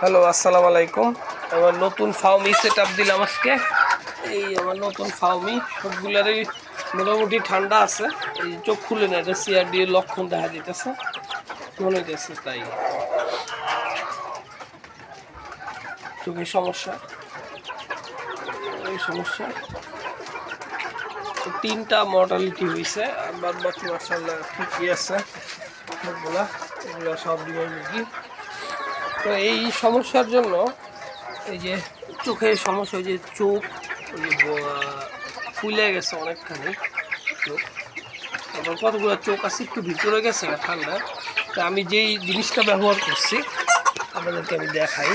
Hello, আসসালামু আলাইকুম। আমার নতুন ফার্মি সেট আপ দিলাম আজকে। এই আমার নতুন ফার্মি সবগুলারই মোটামুটি ঠান্ডা আছে। এই চোখ খুলে না, এটা সিআরডি এর লক্ষণ দেখা দিতেছে, মনে হইতেছে তাই চোখের সমস্যা। এই সমস্যা 3টা মর্টালিটি হয়েছে, আর বাদ বাকি মাশাআল্লাহ ঠিকই আছে সবগুলা। এগুলো সব ডিমের মুরগি। তো এই সমস্যার জন্য এই যে চোখের সমস্যা, ওই যে চোখ ওই যে ফুলে গেছে অনেকখানি চোখ, আবার কতগুলো চোখ আছে একটু ভিতরে গেছে ঠান্ডা। তো আমি যেই জিনিসটা ব্যবহার করছি আপনাদেরকে আমি দেখাই।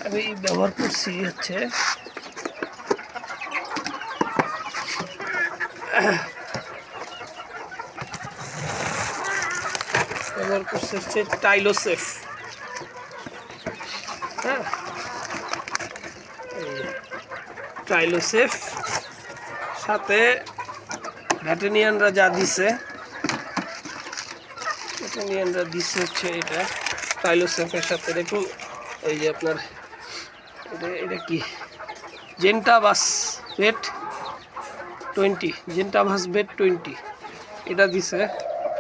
আমি ব্যবহার করছি হচ্ছে টাইলোসেফ। হ্যাঁ, টাইলোসেফ সাথে ভেটেরিয়ানরা যা দিছে, হচ্ছে এটা টাইলোসেফের সাথে দেখুন এই যে আপনার এটা কি জেন্টাভাস বেট 20 এটা দিছে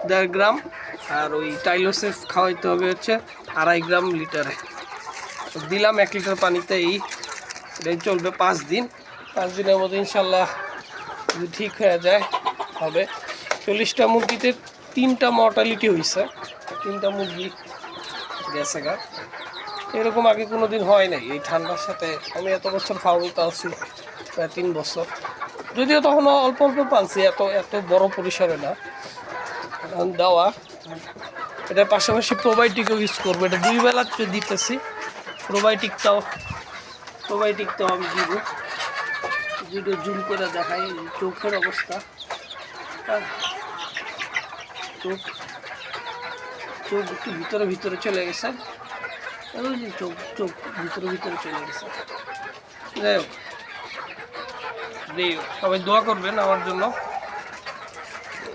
1.5 গ্রাম। আর ওই টাইলোসেফ খাওয়াইতে হবে হচ্ছে 2.5 গ্রাম লিটারে। দিলাম 1 লিটার পানিতে। এটাই চলবে 5 দিন। 5 দিনের মধ্যে ইনশাল্লাহ যদি ঠিক হয়ে যায় হবে। 40টা মুরগিতে 3টা মর্টালিটি হয়েছে, 3টা মুরগি গেছে গা। এরকম আগে কোনো দিন হয় নাই এই ঠান্ডার সাথে। আমি এত বছর ফার্মিং পালছি, প্রায় 3 বছর, যদিও তখন অল্প অল্প পালছি, এত বড় পরিসরে না দেওয়া। এটার পাশাপাশি প্রোবায়োটিকও ইউজ করবো। এটা 2 বেলা দিতেছি। প্রোবায়োটিকটাও আমি দিব। ভিডিও জুম করে দেখাই চোখের অবস্থা। চোখ একটু ভিতরে চলে গেছে, ওই যে চোখ ভিতরে চলে গেছে। যাই হোক, সবাই দোয়া করবেন আমার জন্য,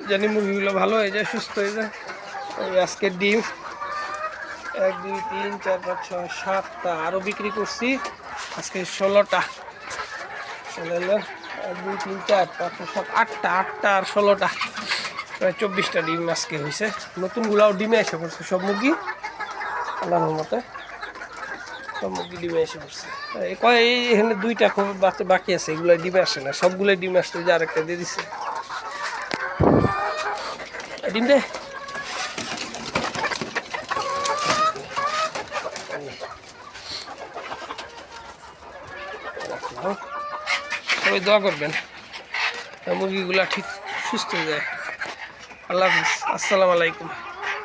জানি মুরগিগুলো ভালো হয়ে যায়, সুস্থ হয়ে যায়। আজকে ডিম 1 2 3 4 5 6 7টা আরও বিক্রি করছি। আজকে 16টা 1 2 3 4 5 6 7 8টা আর 16টা, প্রায় 24টা ডিম আজকে হয়েছে। নতুনগুলাও ডিমে এসে পড়ছে, সব মুরগি আল্লাহর রহমতে সব মুরগি ডিমে এসে পড়ছে। এখানে 2টা খুব বাকি আছে, এগুলো ডিমে আসে না, সবগুলোই ডিমে আসতে যে আরেকটা দিয়ে দিচ্ছে। ডিম দে, সবাই দোয়া করবেন মুরগিগুলা ঠিক সুস্থ হয়ে যায়। আল্লাহ হাফিজ, আসসালামু আলাইকুম।